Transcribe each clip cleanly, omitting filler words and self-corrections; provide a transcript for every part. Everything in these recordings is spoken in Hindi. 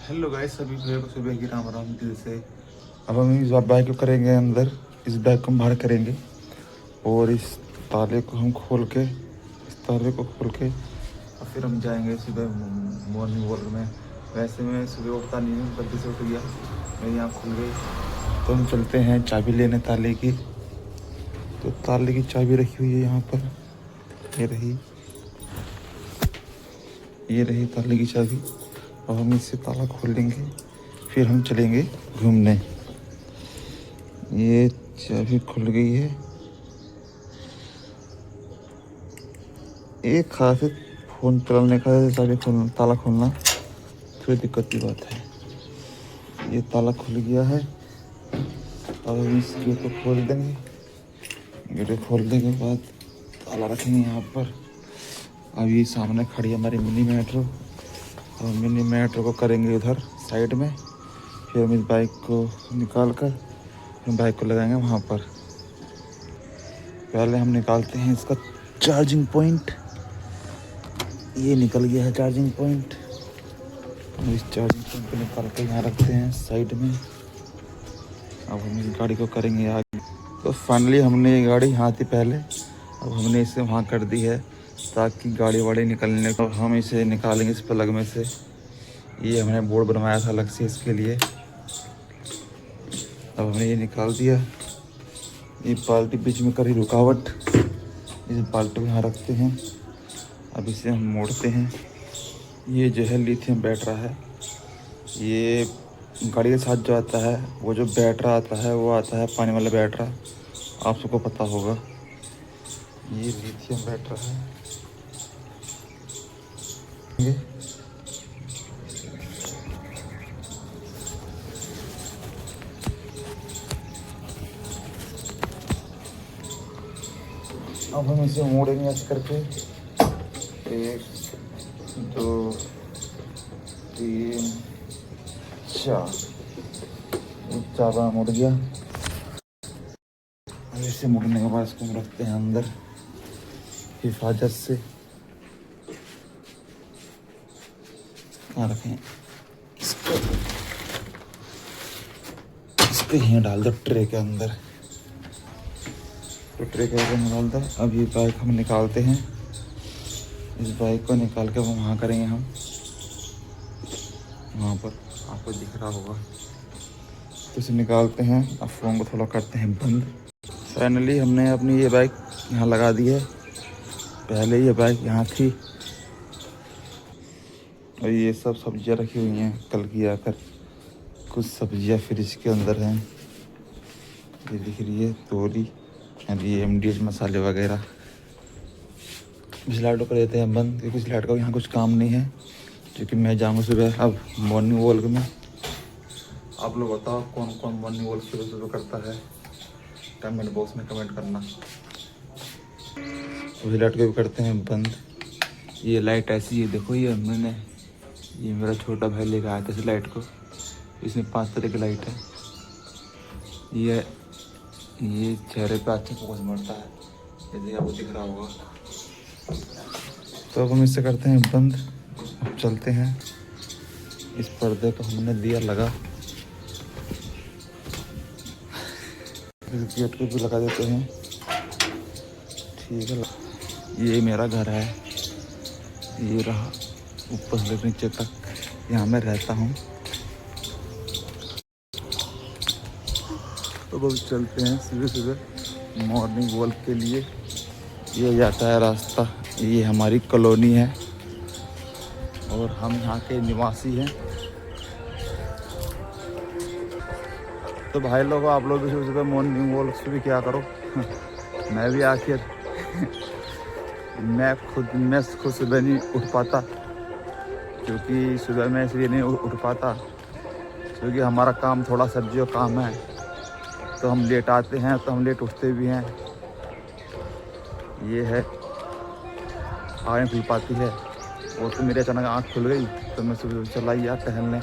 हेलो गाइस, सभी को सुबह की राम राम दिल से। अब हम इस बैग को करेंगे अंदर, इस बैग को हम बाहर करेंगे और इस ताले को हम खोल के, इस ताले को खोल के और फिर हम जाएंगे सुबह मॉर्निंग वॉक में। वैसे मैं सुबह उठता नहीं हूँ, गलती से उठ गया, मेरी आँख खुल गई। तो हम चलते हैं चाबी लेने ताले की। तो ताले की चाबी रखी हुई है यहाँ पर, ये रही ताले की चाबी। अब हम इससे ताला खोल लेंगे, फिर हम चलेंगे घूमने। ये चाबी खुल गई है। एक खास फ़ोन चलाने का चाबी खोलना, ताला खोलना थोड़ी दिक्कत की बात है। ये ताला खुल गया है। अब हम इस गेट को खोल देंगे। गेट को खोलने के बाद ताला रखेंगे यहाँ पर। अब ये सामने खड़ी है हमारी मिनी मेट्रो, और मिनी मेट्रो को करेंगे उधर साइड में। फिर हम इस बाइक को निकाल कर हम बाइक को लगाएंगे वहाँ पर। पहले हम निकालते हैं इसका चार्जिंग पॉइंट। ये निकल गया है चार्जिंग पॉइंट। इस चार्जिंग पॉइंट को निकाल कर यहाँ रखते हैं साइड में। अब हम इस गाड़ी को करेंगे आगे। तो फाइनली हमने ये गाड़ी यहाँ थी पहले, अब हमने इसे वहाँ कर दी है ताकि गाड़ी वाड़ी निकलने को। हम इसे निकालेंगे इस प्लग में से। ये हमने बोर्ड बनवाया था अलग से इसके लिए। अब हमने ये निकाल दिया। ये बाल्टी बीच में करी रुकावट, इस बाल्टी को यहाँ रखते हैं। अब इसे हम मोड़ते हैं। ये जो है लिथियम बैटरा है। ये गाड़ी के साथ जो आता है, वो जो बैटरा आता है वो आता है पानी वाला बैटरा, आप सबको पता होगा। ये लिथियम बैटरा है। अब हम इसे मोड़ेंगे ऐसे करके। 1 2 3 4 बार मुड़ गया। अब इसे मुड़ने के बाद इसको हम रखते हैं अंदर हिफाजत से। कहाँ रखें इसको यहाँ डाल दो ट्रे के अंदर। तो ट्रे के अंदर डाल दो। अब ये बाइक हम निकालते हैं। इस बाइक को निकाल के वहाँ करेंगे हम, वहाँ पर आपको दिख रहा होगा। तो इसे निकालते हैं। अब फ़ोन को थोड़ा करते हैं बंद। फाइनली हमने अपनी ये बाइक यहाँ लगा दी है। पहले ये बाइक यहाँ थी और ये सब सब्जियाँ रखी हुई हैं कल की आकर। कुछ सब्जियाँ फ्रिज के अंदर हैं, ये दिख रही है तोरी और ये MDH मसाले वगैरह। इस लाइट को कर देते हैं बंद, क्योंकि इस लाइट का यहाँ कुछ काम नहीं है, क्योंकि मैं जाऊँगा सुबह अब मॉर्निंग वॉक में। आप लोग बताओ कौन कौन मॉर्निंग वॉक सुबह सुबह करता है, कमेंट बॉक्स में कमेंट करना। उस लाइट को भी करते हैं बंद। ये लाइट ऐसी है, देखो ये मेरा छोटा भाई लेकर आया था इस लाइट को। इसमें 5 तरह की लाइट है। ये चेहरे पे अच्छा फोकस मारता है, यदि आपको दिख रहा होगा। तो अब हम इसे करते हैं बंद। अब चलते हैं। इस पर्दे को हमने दिया लगा, इस गेट को भी लगा देते हैं। ठीक है, ये मेरा घर है, ये रहा ऊपर से नीचे तक, यहाँ मैं रहता हूँ। तो अब चलते हैं सुबह सुबह मॉर्निंग वॉक के लिए। ये जाता है रास्ता, ये हमारी कॉलोनी है और हम यहाँ के निवासी हैं। तो भाई लोगों, आप लोग भी सुबह सुबह मॉर्निंग वॉक भी क्या करो। मैं भी आखिर मैं खुद सुबह नहीं उठ पाता, क्योंकि सुबह मैं इसलिए नहीं उठ पाता क्योंकि हमारा काम थोड़ा सब्जियों काम है। तो हम लेट आते हैं, तो हम लेट उठते भी हैं। ये है, आँखें खुल पाती है। वो तो मेरे अचानक आँख खुल गई, तो मैं सुबह चला गया टहलने।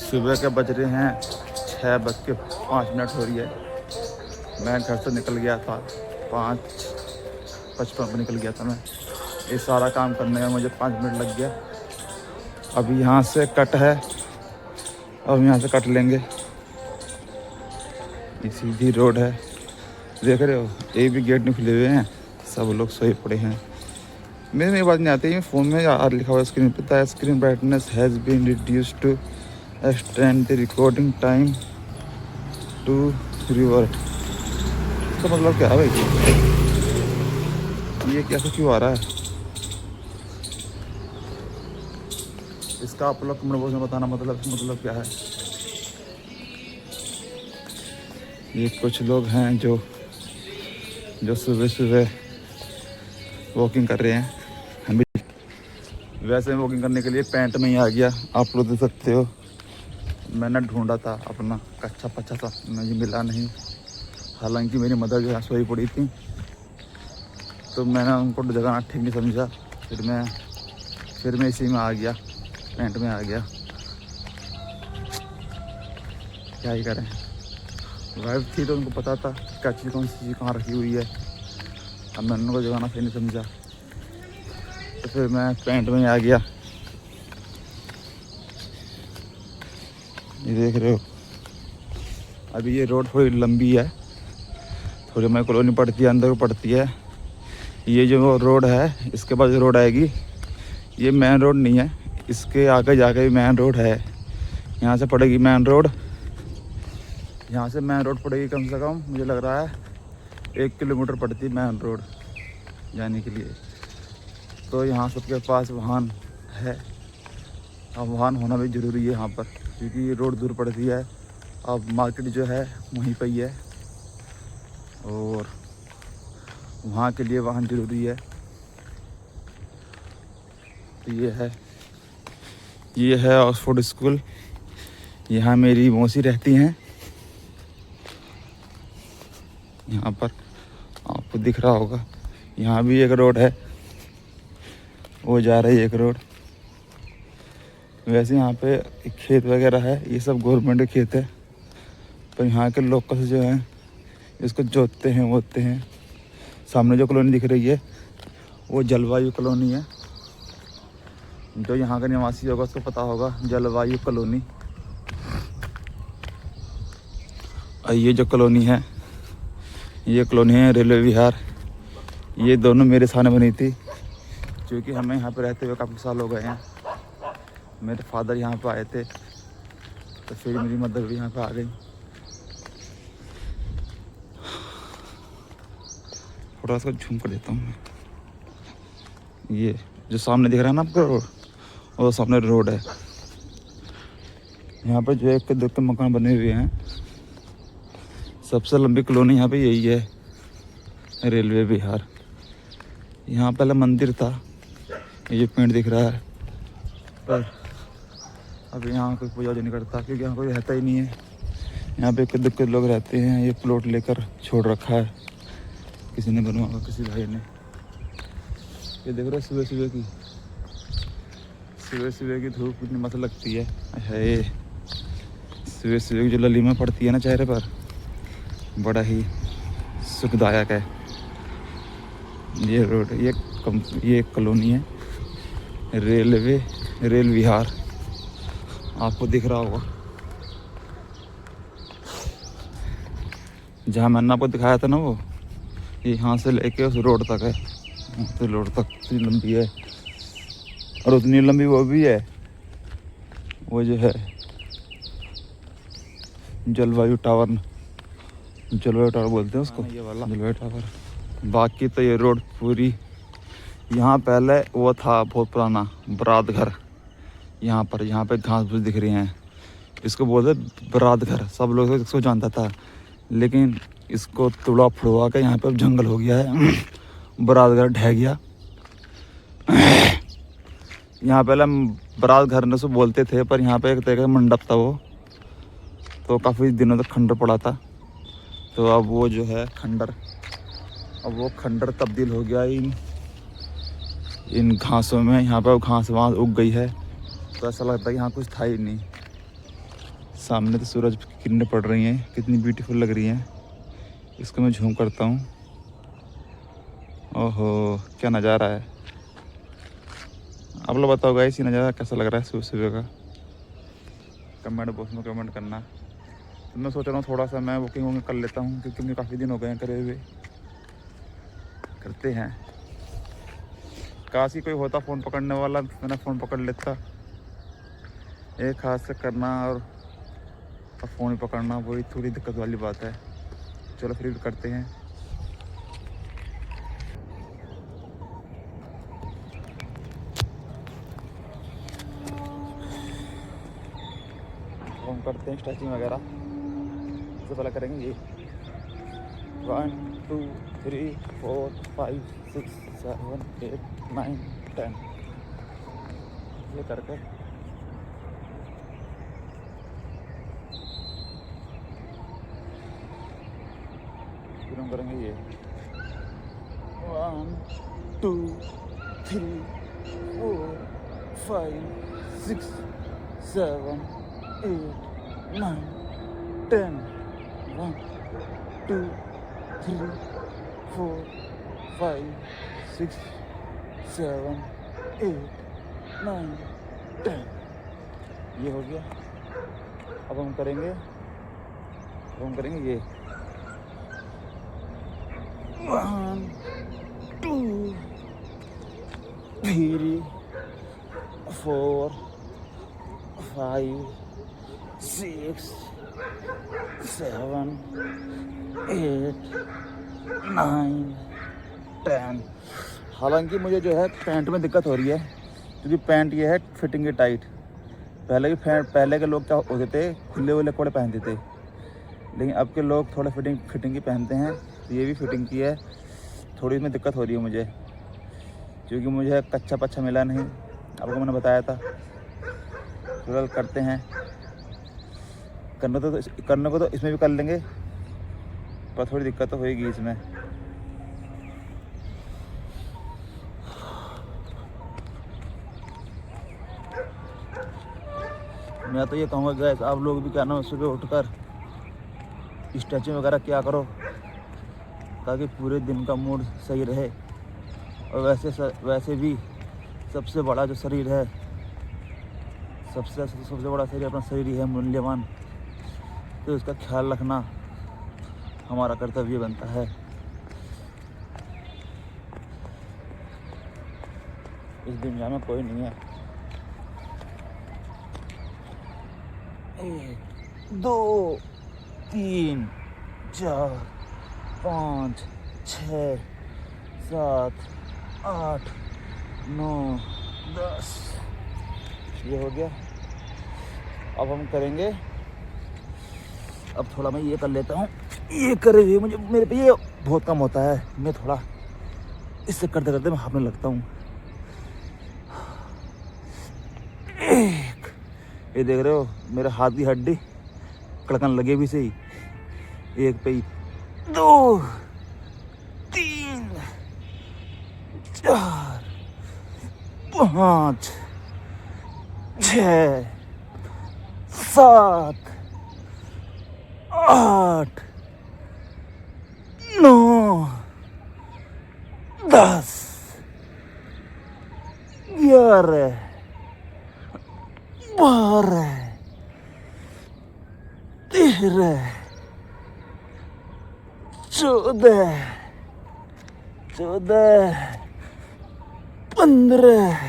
सुबह के बज रहे हैं 6:05 हो रही है। मैं घर से निकल गया था 5:55 पर निकल गया था मैं। ये सारा काम करने में मुझे 5 मिनट लग गया। अब यहाँ से कट है, अब यहाँ से कट लेंगे। ये सीधी रोड है, देख रहे हो, एक भी गेट नहीं खुले हुए हैं, सब लोग सोए पड़े हैं। मेरे में बात नहीं आती है, फ़ोन में यार लिखा हुआ स्क्रीन पे था, screen brightness has been reduced to extend the recording time to revert. इसका मतलब क्या है भाई? ये कैसे क्यों आ रहा है? इसका आप लोग कमेंट बॉक्स में बताना मतलब क्या है। ये कुछ लोग हैं जो सुबह सुबह वॉकिंग कर रहे हैं। हम भी वैसे वॉकिंग करने के लिए पैंट में ही आ गया, आप लोग देख सकते हो। मैंने ढूंढा था अपना कच्चा पच्चा सा, मुझे मिला नहीं। हालांकि मेरी मदर जो है सोई पड़ी थी, तो मैंने उनको जगह ठीक नहीं समझा, फिर मैं इसी में आ गया, पैंट में आ गया। क्या ही करें, वाइफ थी तो उनको पता था क्या चीज़ कौन सी चीज़ कहाँ रखी हुई है। अब मैंने उनको जगाना फिर नहीं समझा, तो फिर मैं पैंट में आ गया। ये देख रहे हो, अभी ये रोड थोड़ी लंबी है, थोड़ी हमारी कॉलोनी पड़ती है, अंदर को पड़ती है। ये जो रोड है, इसके बाद जो रोड आएगी, ये मेन रोड नहीं है, इसके आगे जाके भी मेन रोड है। यहाँ से पड़ेगी मेन रोड, यहाँ से मेन रोड पड़ेगी कम से कम, मुझे लग रहा है 1 किलोमीटर पड़ती है मेन रोड जाने के लिए। तो यहाँ सबके पास वाहन है, अब वाहन होना भी ज़रूरी है यहाँ पर, क्योंकि ये रोड दूर पड़ती है। अब मार्केट जो है वहीं पर ही है, और वहाँ के लिए वाहन ज़रूरी है। तो ये है ऑक्सफोर्ड स्कूल। यहाँ मेरी मौसी रहती हैं। यहाँ पर आपको दिख रहा होगा, यहाँ भी एक रोड है, वो जा रही है एक रोड। वैसे यहाँ पे खेत वगैरह है, ये सब गवर्नमेंट के खेत है, पर यहाँ के लोकल्स जो हैं इसको जोतते हैं, बोते हैं। सामने जो कॉलोनी दिख रही है वो जलवायु कॉलोनी है। जो यहाँ का निवासी होगा उसको पता होगा, जलवायु कॉलोनी। और ये जो कॉलोनी है, ये कॉलोनी है रेलवे विहार। ये दोनों मेरे सामने बनी थी, क्योंकि हमें यहाँ पे रहते हुए काफ़ी साल हो गए हैं। मेरे फादर यहाँ पे आए थे, तो फिर मेरी मदर भी यहाँ पे आ गई। थोड़ा सा झूम कर देता हूँ मैं। ये जो सामने दिख रहा है ना आपको रोड, वो सामने रोड है। यहाँ पर जो एक दो के मकान बने हुए हैं। सबसे लंबी कॉलोनी यहाँ पे यही है, रेलवे विहार। यहाँ पहले मंदिर था, ये पेंट दिख रहा है, पर अब यहाँ कोई पूजा नहीं करता, क्योंकि यहाँ कोई रहता ही नहीं है। यहाँ पे एक दो लोग रहते हैं, ये प्लॉट लेकर छोड़ रखा है, किसी ने बनवा, किसी भाई ने। ये देख रहे हो सुबह सुबह की धूप कितनी मस्त लगती है। ये सुबह की जो ललीमा पड़ती है ना चेहरे पर, बड़ा ही सुखदायक है। ये रोड, ये कॉलोनी है, रेल विहार, आपको दिख रहा होगा। जहाँ मैंने आपको दिखाया था ना, वो यहाँ से लेके उस रोड तक है। तो रोड तक इतनी लंबी है, और उतनी लंबी वो भी है, वो जो है जलवायु टावर बोलते हैं उसको, ये वाला जलवायु टावर। बाकी तो ये रोड पूरी, यहाँ पहले वो था बहुत पुराना बरात घर। यहाँ पे घास फूस दिख रही हैं, इसको बोलते बरात घर, सब लोग इसको जानता था। लेकिन इसको तोड़ा फुड़वा के यहाँ पे अब जंगल हो गया है, बरात घर ढह गया। यहाँ पहले बरात घर ने सो बोलते थे, पर यहाँ पे एक तरह का मंडप था वो, तो काफ़ी दिनों तक खंडर पड़ा था। तो अब वो जो है खंडर तब्दील हो गया इन घासों में। यहाँ पर घास वहाँ उग गई है, तो ऐसा लगता है कि यहाँ कुछ था ही नहीं। सामने तो सूरज की किरणें पड़ रही हैं, कितनी ब्यूटीफुल लग रही हैं। इसको मैं झूम करता हूँ। ओहो क्या नज़ारा है। आप लोग बताओ गाइस ये नज़ारा कैसा लग रहा है सुबह सुबह का, कमेंट बॉक्स में कमेंट करना। तो मैं सोच रहा हूँ थोड़ा सा मैं बुकिंग वुकिंग कर लेता हूँ, क्योंकि मुझे काफ़ी दिन हो गए हैं करे हुए। करते हैं, काश ही कोई होता फ़ोन पकड़ने वाला, मैंने फ़ोन पकड़ लेता। एक हाथ से करना और फ़ोन पकड़ना वही थोड़ी दिक्कत वाली बात है। चलो फिर भी करते हैं। हम करते हैं स्ट्रेचिंग वगैरह। सबसे पहले करेंगे ये 1 2 3 4 5 6 7 8 9 10, ये करके फिर हम करेंगे ये 1 2 3 4 5 6 7 8 9 10, 1 2 3 4 5 6 7 8 9 10, ये हो गया। अब हम करेंगे ये 1 2 3 4 5 6 7 8 9 10। हालांकि मुझे जो है पैंट में दिक्कत हो रही है, क्योंकि पैंट ये है फिटिंग की टाइट। पहले के लोग क्या होते थे, खुले हुए कपड़े पहनते थे, लेकिन अब के लोग थोड़ा फिटिंग की पहनते हैं। तो ये भी फिटिंग की है। थोड़ी इसमें दिक्कत हो रही है मुझे, क्योंकि मुझे कच्चा पच्चा मिला नहीं, आपको मैंने बताया था। फिलहाल करते हैं, करने को तो इसमें भी कर लेंगे, पर थोड़ी दिक्कत तो होएगी इसमें। मैं तो ये कहूँगा गैस, आप लोग भी क्या ना सुबह उठकर स्ट्रेचिंग वगैरह क्या करो, ताकि पूरे दिन का मूड सही रहे। और वैसे भी सबसे बड़ा जो शरीर है, सबसे बड़ा शरीर अपना शरीर ही है, मूल्यवान। तो इसका ख्याल रखना हमारा कर्तव्य बनता है। इस दुनिया में कोई नहीं है। 1 2 3 4 5 6 7 8 9 10, ये हो गया। अब हम करेंगे, अब थोड़ा मैं ये कर लेता हूँ। ये करे हुए मेरे पे ये बहुत कम होता है, मैं थोड़ा इससे करते करते मैं हारने लगता हूँ। ये देख रहे हो मेरे हाथ की हड्डी कड़कन लगे भी सही। 1 पे 2 3 4 5 6 7 8 9 10 11 12 13 14 15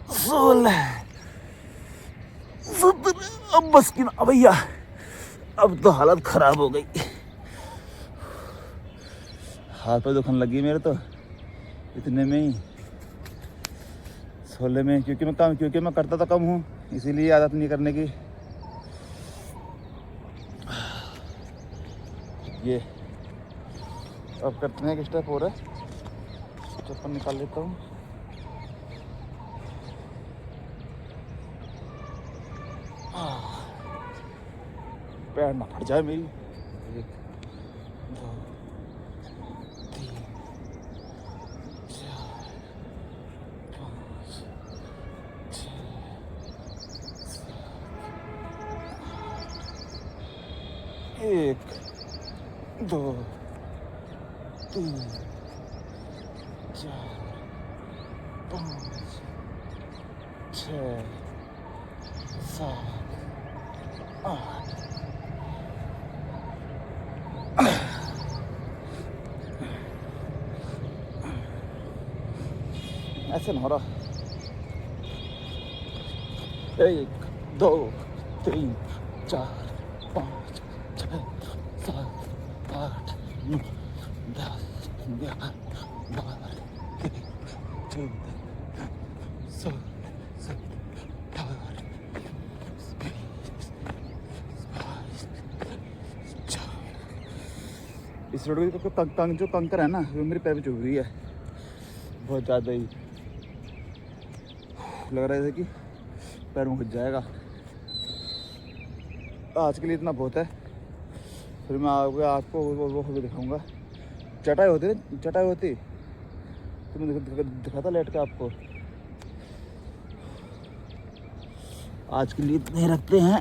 16 17। अब बस की ना भैया, अब तो हालत खराब हो गई। हाथ पे दुखने लगी मेरे तो इतने में ही, 16 में। क्योंकि मैं करता तो कम हूँ, इसीलिए आदत नहीं करने की। ये अब करते हैं, एक स्टेप और है, चप्पल निकाल लेता हूँ। पैर ना फट जाए मेरी। 1 2 3 4 5 6 1 2 3 4 5 6 7 8 ऐसे नहीं हो रहा। 1 2 3 4 5 6 7 8 9 10 11 12 13 14 16 17 इस रोड को तंग जो कंकर है ना वो मेरे पैर पे चुभ रही है बहुत ज़्यादा ही। लग रहा है कि पैर में घुस जाएगा। आज के लिए इतना बहुत है, फिर मैं आपको वो भी दिखाऊंगा। चटाई होती ना, चटाई होती तो मैं दिखाता लेट के आपको। आज के लिए इतने रखते हैं।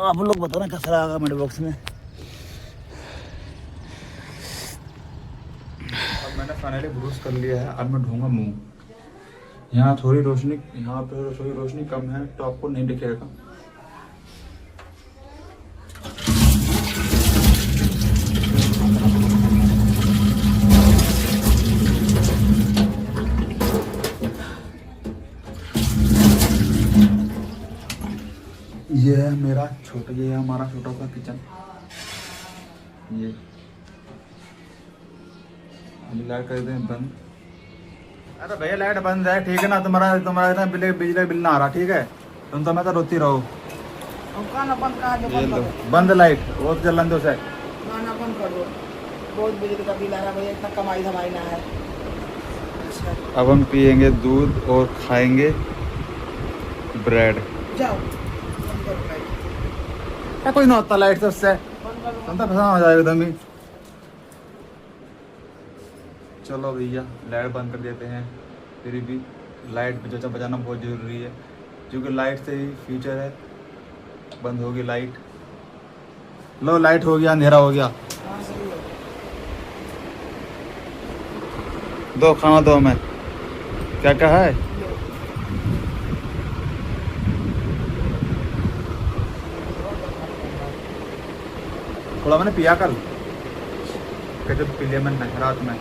आप लोग बताना कैसा लगा मेरे बॉक्स में। अब मैंने फाइनली ब्रूश कर लिया है। अब मैं ढूंढूंगा मुंह। यहाँ थोड़ी रोशनी, यहाँ पे थोड़ी रोशनी कम है तो आपको नहीं दिखेगा। ये है मेरा छोटा, ये है हमारा छोटा सा किचन। ये अभी लाइट कर दें बंद। अरे भैया लाइट बंद है, ठीक है ना। तुम्हारा इतना बिजली बिल ना आ रहा, ठीक है। तुम तो मैं तो रोती रहो। बंद लाइट वो चलन दो से बंद कर दो। बहुत बिजली का बिल आ रहा भैया, इतना कमाई धमाई ना है। अब हम पियेंगे दूध और खाएंगे ब्रेड। जाओ क्या कोई ना होता लाइट से, उससे तुम तो फंसा हो जाएगा एकदम ही। चलो भैया लाइट बंद कर देते हैं। फिर भी लाइट बचाना बहुत ज़रूरी है, क्योंकि लाइट से ही फ्यूचर है। बंद होगी लाइट। लो लाइट हो गया, अंधेरा हो गया। दो खाना दो हमें। क्या क्या है? थोड़ा मैंने पिया कल, जब पी लिया मैंने रात में।